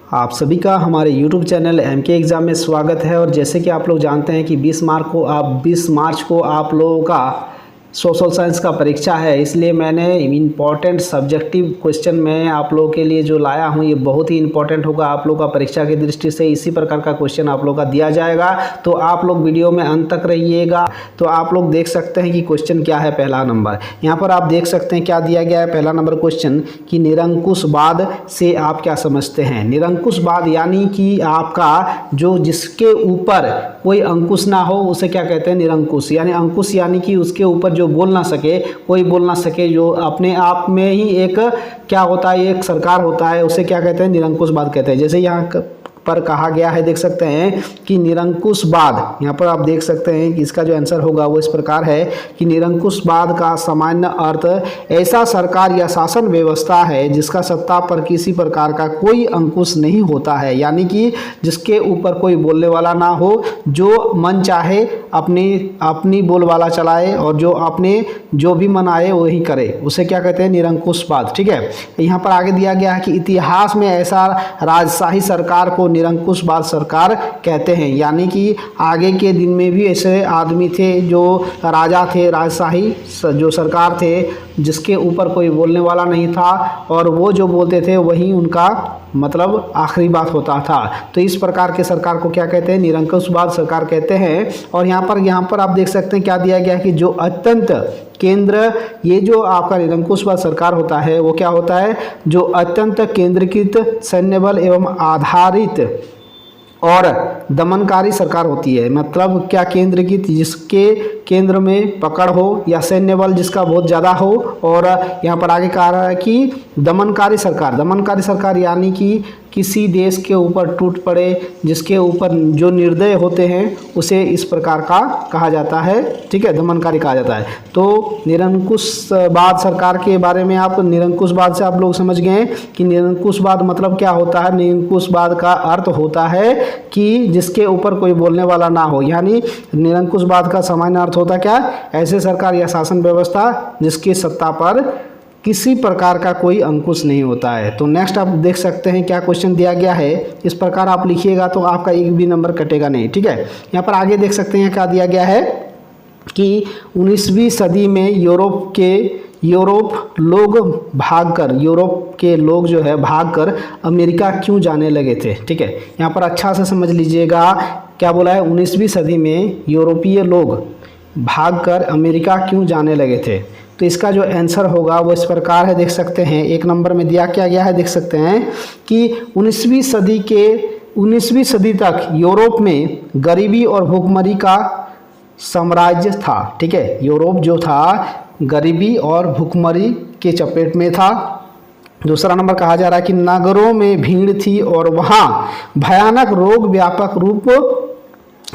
आप सभी का हमारे YouTube चैनल MK एग्ज़ाम में स्वागत है। और जैसे कि आप लोग जानते हैं कि 20 मार्च को आप लोगों का सोशल साइंस का परीक्षा है, इसलिए मैंने इम्पॉर्टेंट सब्जेक्टिव क्वेश्चन में आप लोगों के लिए जो लाया हूँ ये बहुत ही इंपॉर्टेंट होगा आप लोग का परीक्षा की दृष्टि से। इसी प्रकार का क्वेश्चन आप लोग का दिया जाएगा, तो आप लोग वीडियो में अंत तक रहिएगा। तो आप लोग देख सकते हैं कि क्वेश्चन क्या है। पहला नंबर यहाँ पर आप देख सकते हैं क्या दिया गया है। पहला नंबर क्वेश्चन कि निरंकुशवाद से आप क्या समझते हैं। निरंकुशवाद यानी कि आपका जो जिसके ऊपर कोई अंकुश ना हो उसे क्या कहते हैं, निरंकुश। यानी अंकुश यानी कि उसके ऊपर जो बोल ना सके, कोई बोल ना सके, जो अपने आप में ही एक क्या होता है, एक सरकार होता है, उसे क्या कहते हैं, निरंकुशवाद कहते हैं। जैसे यहाँ पर कहा गया है, देख सकते हैं कि निरंकुशवाद, यहाँ पर आप देख सकते हैं कि इसका जो आंसर होगा वो इस प्रकार है कि निरंकुशवाद का सामान्य अर्थ ऐसा सरकार या शासन व्यवस्था है जिसका सत्ता पर किसी प्रकार का कोई अंकुश नहीं होता है। यानी कि जिसके ऊपर कोई बोलने वाला ना हो, जो मन चाहे अपनी बोलबाला चलाए और जो भी मन आए वही करे, उसे क्या कहते हैं, निरंकुशवाद। ठीक है, यहाँ पर आगे दिया गया है कि इतिहास में ऐसा राजशाही सरकार को निरंकुशवाद सरकार कहते हैं। यानी कि आगे के दिन में भी ऐसे आदमी थे जो राजा थे, राजशाही जो सरकार थे, जिसके ऊपर कोई बोलने वाला नहीं था और वो जो बोलते थे वही उनका मतलब आखिरी बात होता था। तो इस प्रकार के सरकार को क्या कहते हैं, निरंकुशवाद सरकार कहते हैं। और यहाँ पर आप देख सकते हैं क्या दिया गया है कि जो अत्यंत केंद्र, ये जो आपका निरंकुशवाद सरकार होता है वो क्या होता है, जो अत्यंत केंद्रीकृत सैन्य बल एवं आधारित और दमनकारी सरकार होती है। मतलब क्या, केंद्रीकृत जिसके केंद्र में पकड़ हो, या सैन्य बल जिसका बहुत ज़्यादा हो। और यहाँ पर आगे कहा रहा है कि दमनकारी सरकार यानी कि किसी देश के ऊपर टूट पड़े, जिसके ऊपर जो निर्दय होते हैं उसे इस प्रकार का कहा जाता है। ठीक है, दमनकारी कहा जाता है। तो निरंकुशवाद सरकार के बारे में आप निरंकुशवाद से आप लोग समझ गए कि निरंकुशवाद मतलब क्या होता है। निरंकुशवाद का अर्थ होता है कि जिसके ऊपर कोई बोलने वाला ना हो। यानी निरंकुशवाद का सामान्य अर्थ होता क्या, ऐसे सरकार या शासन व्यवस्था जिसकी सत्ता पर किसी प्रकार का कोई अंकुश नहीं होता है। तो नेक्स्ट आप देख सकते हैं क्या क्वेश्चन दिया गया है। इस प्रकार आप लिखिएगा तो आपका एक भी नंबर कटेगा नहीं। ठीक है, यहाँ पर आगे देख सकते हैं क्या दिया गया है कि 19वीं सदी में यूरोप के लोग जो है भागकर अमेरिका क्यों जाने लगे थे। ठीक है, यहाँ पर अच्छा से समझ लीजिएगा क्या बोला है, 19वीं सदी में यूरोपीय लोग भागकर अमेरिका क्यों जाने लगे थे। तो इसका जो आंसर होगा वो इस प्रकार है, देख सकते हैं एक नंबर में दिया क्या गया है, देख सकते हैं कि 19वीं सदी तक यूरोप में गरीबी और भुखमरी का साम्राज्य था। ठीक है, यूरोप जो था गरीबी और भुखमरी के चपेट में था। दूसरा नंबर कहा जा रहा है कि नगरों में भीड़ थी और वहाँ भयानक रोग व्यापक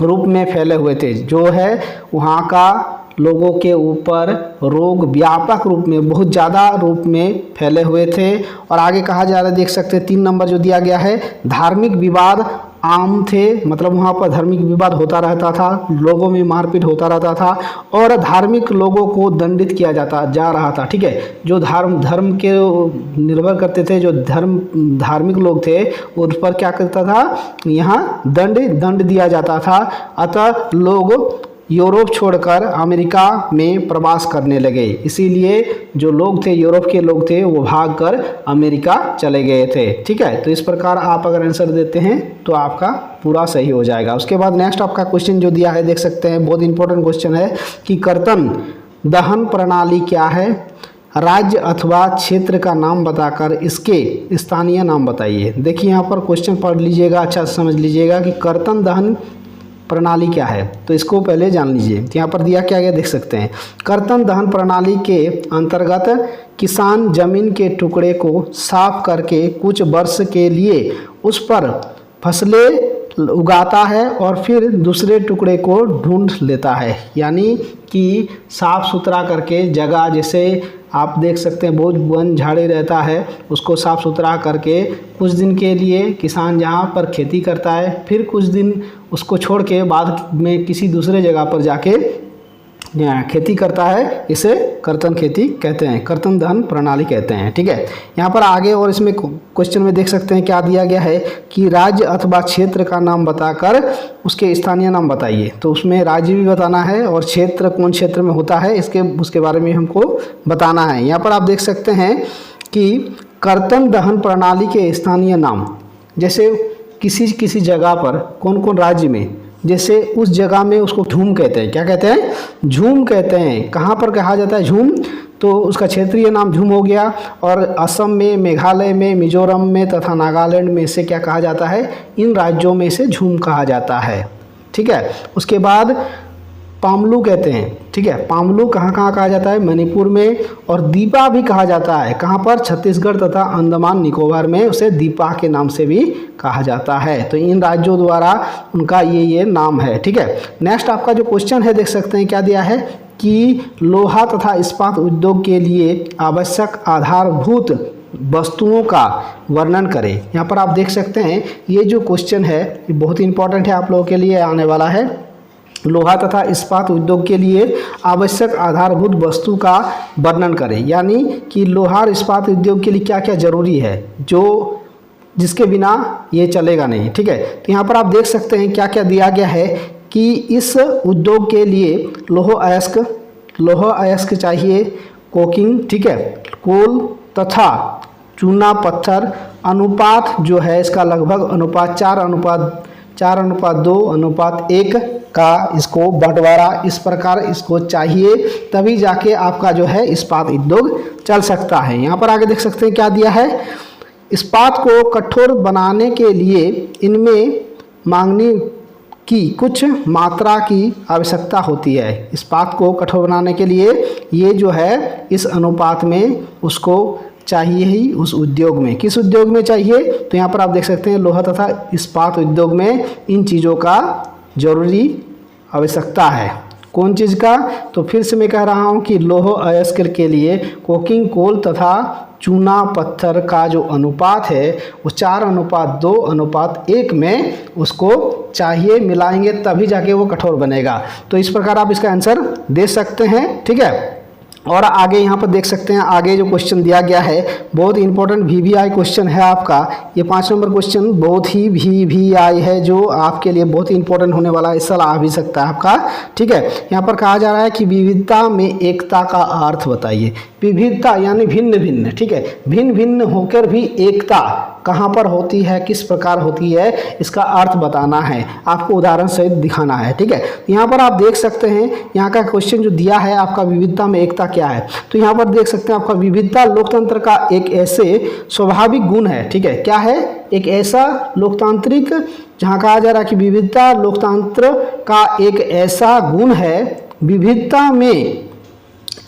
रूप में फैले हुए थे। जो है वहाँ का लोगों के ऊपर रोग व्यापक रूप में, बहुत ज़्यादा रूप में फैले हुए थे। और आगे कहा जा रहा है, देख सकते हैं 3 नंबर जो दिया गया है, धार्मिक विवाद आम थे। मतलब वहाँ पर धार्मिक विवाद होता रहता था, लोगों में मारपीट होता रहता था और धार्मिक लोगों को दंडित किया जा रहा था। ठीक है, जो धर्म के निर्भर करते थे, जो धार्मिक लोग थे उस पर क्या करता था, यहाँ दंड दिया जाता था। अतः लोग यूरोप छोड़कर अमेरिका में प्रवास करने लगे। इसीलिए जो लोग थे, यूरोप के लोग थे, वो भागकर अमेरिका चले गए थे। ठीक है, तो इस प्रकार आप अगर आंसर देते हैं तो आपका पूरा सही हो जाएगा। उसके बाद नेक्स्ट आपका क्वेश्चन जो दिया है, देख सकते हैं बहुत इंपॉर्टेंट क्वेश्चन है कि कर्तन दहन प्रणाली क्या है। राज्य अथवा क्षेत्र का नाम बताकर इसके स्थानीय नाम बताइए। देखिए यहाँ पर क्वेश्चन पढ़ लीजिएगा, अच्छा से समझ लीजिएगा कि कर्तन दहन प्रणाली क्या है, तो इसको पहले जान लीजिए। तो यहाँ पर दिया क्या गया, देख सकते हैं कर्तन दहन प्रणाली के अंतर्गत किसान जमीन के टुकड़े को साफ करके कुछ वर्ष के लिए उस पर फसलें उगाता है और फिर दूसरे टुकड़े को ढूंढ लेता है। यानी कि साफ सुथरा करके जगह, जैसे आप देख सकते हैं बहुत वन झाड़ी रहता है, उसको साफ़ सुथरा करके कुछ दिन के लिए किसान जहाँ पर खेती करता है, फिर कुछ दिन उसको छोड़ के बाद में किसी दूसरे जगह पर जाके खेती करता है, इसे कर्तन खेती कहते हैं, कर्तन दहन प्रणाली कहते हैं। ठीक है, यहाँ पर आगे और इसमें क्वेश्चन में देख सकते हैं क्या दिया गया है कि राज्य अथवा क्षेत्र का नाम बताकर उसके स्थानीय नाम बताइए। तो उसमें राज्य भी बताना है और क्षेत्र कौन क्षेत्र में होता है उसके बारे में हमको बताना है। यहाँ पर आप देख सकते हैं कि कर्तन दहन प्रणाली के स्थानीय नाम, जैसे किसी जगह पर कौन कौन राज्य में, जैसे उस जगह में उसको झूम कहते हैं। क्या कहते हैं? झूम कहते हैं। कहाँ पर कहा जाता है झूम? तो उसका क्षेत्रीय नाम झूम हो गया। और असम में, मेघालय में, मिजोरम में तथा नागालैंड में इसे क्या कहा जाता है? इन राज्यों में इसे झूम कहा जाता है। ठीक है, उसके बाद पामलू कहते हैं। ठीक है, पामलू कहाँ कहाँ कहा जाता है? मणिपुर में। और दीपा भी कहा जाता है, कहाँ पर? छत्तीसगढ़ तथा अंडमान निकोबार में उसे दीपा के नाम से भी कहा जाता है। तो इन राज्यों द्वारा उनका ये नाम है। ठीक है, नेक्स्ट आपका जो क्वेश्चन है देख सकते हैं क्या दिया है कि लोहा तथा इस्पात उद्योग के लिए आवश्यक आधारभूत वस्तुओं का वर्णन करें। यहाँ पर आप देख सकते हैं ये जो क्वेश्चन है ये बहुत ही इंपॉर्टेंट है, आप लोगों के लिए आने वाला है। लोहा तथा इस्पात उद्योग के लिए आवश्यक आधारभूत वस्तु का वर्णन करें, यानी कि लोहा और इस्पात उद्योग के लिए क्या क्या जरूरी है जिसके बिना ये चलेगा नहीं। ठीक है, तो यहाँ पर आप देख सकते हैं क्या क्या दिया गया है कि इस उद्योग के लिए लोहा अयस्क चाहिए, कोकिंग, ठीक है, कोल तथा चूना पत्थर। अनुपात जो है इसका लगभग अनुपात 4:2:1 का इसको बंटवारा इस प्रकार इसको चाहिए, तभी जाके आपका जो है इस्पात उद्योग चल सकता है। यहाँ पर आगे देख सकते हैं क्या दिया है, इस्पात को कठोर बनाने के लिए इनमें मांगनी की कुछ मात्रा की आवश्यकता होती है। इस्पात को कठोर बनाने के लिए ये जो है इस अनुपात में उसको चाहिए ही उस उद्योग में। किस उद्योग में चाहिए? तो यहाँ पर आप देख सकते हैं लोहा तथा इस्पात उद्योग में इन चीज़ों का जरूरी आवश्यकता है। कौन चीज़ का? तो फिर से मैं कह रहा हूँ कि लोह अयस्क के लिए कोकिंग कोल तथा चूना पत्थर का जो अनुपात है वो 4:2:1 में उसको चाहिए, मिलाएंगे तभी जाके वो कठोर बनेगा। तो इस प्रकार आप इसका आंसर दे सकते हैं। ठीक है, और आगे यहाँ पर देख सकते हैं आगे जो क्वेश्चन दिया गया है बहुत इंपॉर्टेंट VVI क्वेश्चन है आपका। ये 5 नंबर क्वेश्चन बहुत ही VVI है जो आपके लिए बहुत ही इंपॉर्टेंट होने वाला है, इस साल आ भी सकता है आपका। ठीक है, यहाँ पर कहा जा रहा है कि विविधता में एकता का अर्थ बताइए। विविधता यानी भिन्न भिन्न, ठीक है, भिन्न भिन्न होकर भी एकता कहाँ पर होती है, किस प्रकार होती है, इसका अर्थ बताना है, आपको उदाहरण सहित दिखाना है। ठीक है, यहाँ पर आप देख सकते हैं यहाँ का क्वेश्चन जो दिया है आपका विविधता में एकता क्या है। तो यहाँ पर देख सकते हैं आपका विविधता लोकतंत्र का एक ऐसे स्वाभाविक गुण है। ठीक है, क्या है? एक ऐसा लोकतांत्रिक, जहाँ कहा जा रहा है कि विविधता लोकतंत्र का एक ऐसा गुण है। विविधता में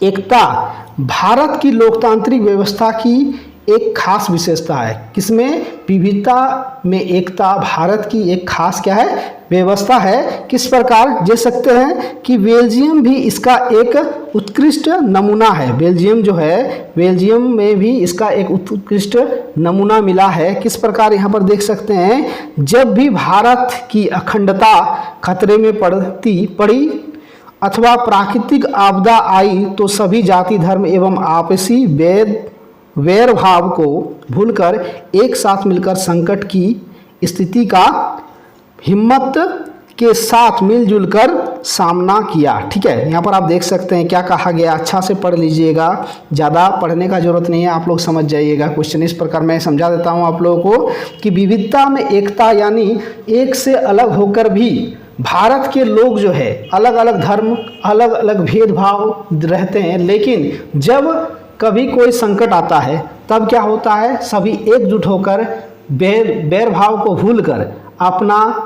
एकता भारत की लोकतांत्रिक व्यवस्था की एक खास विशेषता है। किसमें? विविधता में एकता भारत की एक खास क्या है? व्यवस्था है। किस प्रकार? देख सकते हैं कि बेल्जियम भी इसका एक उत्कृष्ट नमूना है। बेल्जियम जो है, बेल्जियम में भी इसका एक उत्कृष्ट नमूना मिला है। किस प्रकार? यहाँ पर देख सकते हैं जब भी भारत की अखंडता खतरे में पड़ी अथवा प्राकृतिक आपदा आई तो सभी जाति धर्म एवं आपसी वैर भाव को भूलकर एक साथ मिलकर संकट की स्थिति का हिम्मत के साथ मिलजुल कर सामना किया। ठीक है, यहाँ पर आप देख सकते हैं क्या कहा गया, अच्छा से पढ़ लीजिएगा, ज़्यादा पढ़ने का जरूरत नहीं है, आप लोग समझ जाइएगा। क्वेश्चन इस प्रकार मैं समझा देता हूँ आप लोगों को कि विविधता में एकता यानी एक से अलग होकर भी भारत के लोग जो है अलग अलग धर्म, अलग अलग भेदभाव रहते हैं, लेकिन जब कभी कोई संकट आता है तब क्या होता है, सभी एकजुट होकर बैर भाव को भूलकर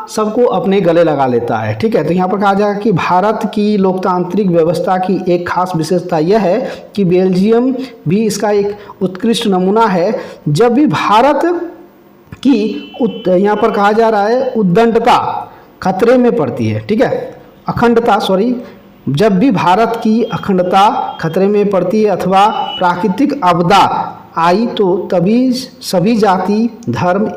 सबको अपने गले लगा लेता है। ठीक है, तो यहाँ पर कहा जाएगा कि भारत की लोकतांत्रिक व्यवस्था की एक खास विशेषता यह है कि बेल्जियम भी इसका एक उत्कृष्ट नमूना है। जब भी भारत की यहाँ पर कहा जा रहा है उद्दंडता खतरे में पड़ती है, ठीक है, जब भी भारत की अखंडता खतरे में पड़ती है अथवा प्राकृतिक आपदा आई तो तभी सभी जाति धर्म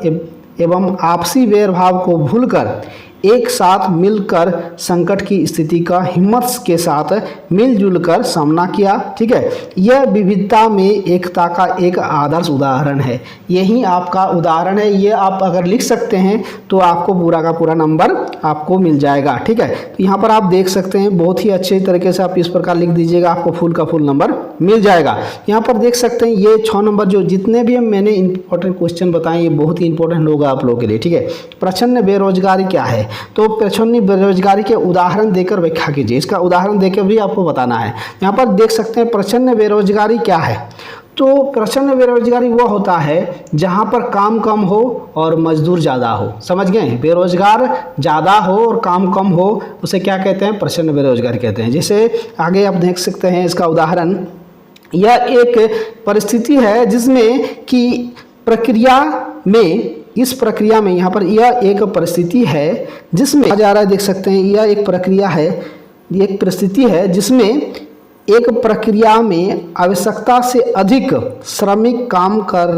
एवं आपसी वैर भाव को भूलकर एक साथ मिलकर संकट की स्थिति का हिम्मत के साथ मिलजुल कर सामना किया। ठीक है, यह विविधता में एकता का एक आदर्श उदाहरण है। यही आपका उदाहरण है, ये आप अगर लिख सकते हैं तो आपको पूरा का पूरा नंबर आपको मिल जाएगा। ठीक है, तो यहाँ पर आप देख सकते हैं बहुत ही अच्छे तरीके से आप इस प्रकार लिख दीजिएगा, आपको फुल का फुल नंबर मिल जाएगा। यहाँ पर देख सकते हैं ये 6 नंबर जो जितने भी मैंने इंपॉर्टेंट क्वेश्चन बताए ये बहुत ही इंपॉर्टेंट होगा आप लोगों के लिए। ठीक है, प्रच्छन्न बेरोजगारी क्या है, तो प्रच्छन्न बेरोजगारी के उदाहरण देकर व्याख्या कीजिए। इसका उदाहरण देकर भी आपको बताना है। यहाँ पर देख सकते हैं प्रच्छन्न बेरोजगारी क्या है, तो प्रच्छन्न बेरोजगारी वो होता है जहाँ पर काम कम हो और मजदूर ज़्यादा हो। समझ गए, बेरोजगार ज़्यादा हो और काम कम हो, उसे क्या कहते हैं, प्रच्छन्न बेरोजगारी कहते हैं। जैसे आगे आप देख सकते हैं इसका उदाहरण, यह एक परिस्थिति है जिसमें कि प्रक्रिया में, इस प्रक्रिया में यहाँ पर यह एक परिस्थिति है जिसमें आ जा रहा है, देख सकते हैं यह एक प्रक्रिया है, एक परिस्थिति है जिसमें एक प्रक्रिया में आवश्यकता से अधिक श्रमिक काम कर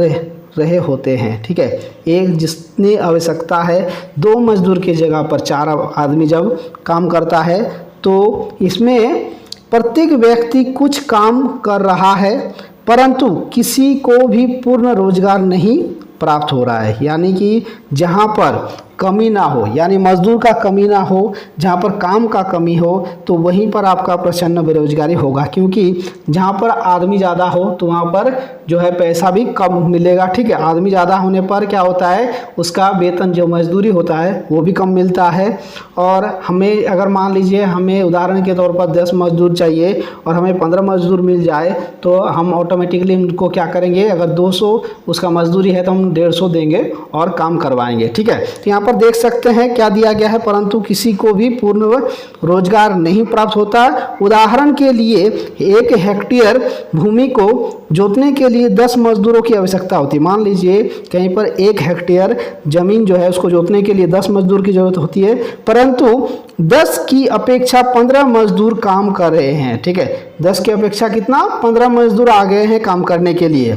रहे होते हैं। ठीक है, एक जितनी आवश्यकता है 2 मजदूर की जगह पर 4 आदमी जब काम करता है तो इसमें प्रत्येक व्यक्ति कुछ काम कर रहा है परंतु किसी को भी पूर्ण रोजगार नहीं प्राप्त हो रहा है। यानी कि जहाँ पर कमी ना हो, यानी मजदूर का कमी ना हो, जहाँ पर काम का कमी हो, तो वहीं पर आपका प्रच्छन्न बेरोजगारी होगा। क्योंकि जहाँ पर आदमी ज़्यादा हो तो वहाँ पर जो है पैसा भी कम मिलेगा। ठीक है, आदमी ज़्यादा होने पर क्या होता है, उसका वेतन जो मजदूरी होता है वो भी कम मिलता है। और हमें अगर मान लीजिए हमें उदाहरण के तौर पर 10 मजदूर चाहिए और हमें 15 मजदूर मिल जाए तो हम ऑटोमेटिकली उनको क्या करेंगे, अगर 200 उसका मजदूरी है तो हम 150 देंगे और काम करवाएंगे। ठीक है, तो यहाँ पर देख सकते हैं क्या दिया गया है, परंतु किसी को भी पूर्ण रोजगार नहीं प्राप्त होता। उदाहरण के लिए 1 हेक्टेयर भूमि को जोतने के लिए 10 मजदूरों की आवश्यकता होती है। मान लीजिए कहीं पर 1 हेक्टेयर जमीन जो है उसको जोतने के लिए 10 मजदूर की जरूरत होती है, परंतु 10 की अपेक्षा 15 मजदूर काम कर रहे हैं। ठीक है, 10 की अपेक्षा कितना, 15 मजदूर आ गए हैं काम करने के लिए,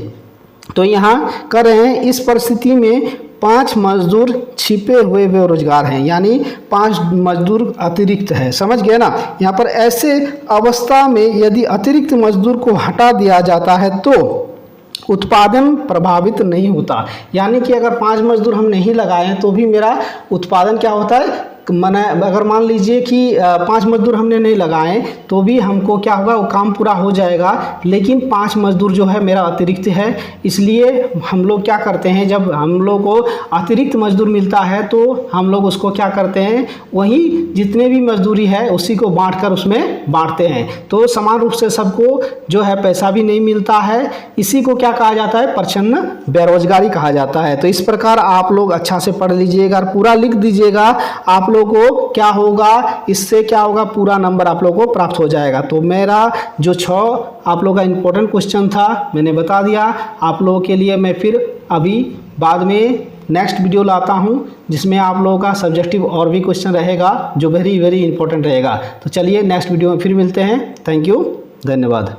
तो यहाँ कर रहे हैं। इस परिस्थिति में 5 मजदूर छिपे हुए बेरोजगार हैं, यानी 5 मजदूर अतिरिक्त है। समझ गए ना, यहाँ पर ऐसे अवस्था में यदि अतिरिक्त मजदूर को हटा दिया जाता है तो उत्पादन प्रभावित नहीं होता। यानी कि अगर 5 मजदूर हम नहीं लगाए तो भी मेरा उत्पादन क्या होता है, मना अगर मान लीजिए कि 5 मजदूर हमने नहीं लगाए तो भी हमको क्या होगा, वो काम पूरा हो जाएगा। लेकिन 5 मजदूर जो है मेरा अतिरिक्त है, इसलिए हम लोग क्या करते हैं, जब हम लोग को अतिरिक्त मजदूर मिलता है तो हम लोग उसको क्या करते हैं, वही जितने भी मजदूरी है उसी को बांटकर उसमें बांटते हैं। तो समान रूप से सबको जो है पैसा भी नहीं मिलता है। इसी को क्या कहा जाता है, प्रच्छन्न बेरोजगारी कहा जाता है। तो इस प्रकार आप लोग अच्छा से पढ़ लीजिएगा और पूरा लिख दीजिएगा। आप लोग को क्या होगा, इससे क्या होगा, पूरा नंबर आप लोगों को प्राप्त हो जाएगा। तो मेरा जो 6 आप लोगों का इंपॉर्टेंट क्वेश्चन था मैंने बता दिया आप लोगों के लिए। मैं फिर अभी बाद में नेक्स्ट वीडियो लाता हूं जिसमें आप लोगों का सब्जेक्टिव और भी क्वेश्चन रहेगा जो वेरी वेरी इंपॉर्टेंट रहेगा। तो चलिए नेक्स्ट वीडियो में फिर मिलते हैं। थैंक यू, धन्यवाद।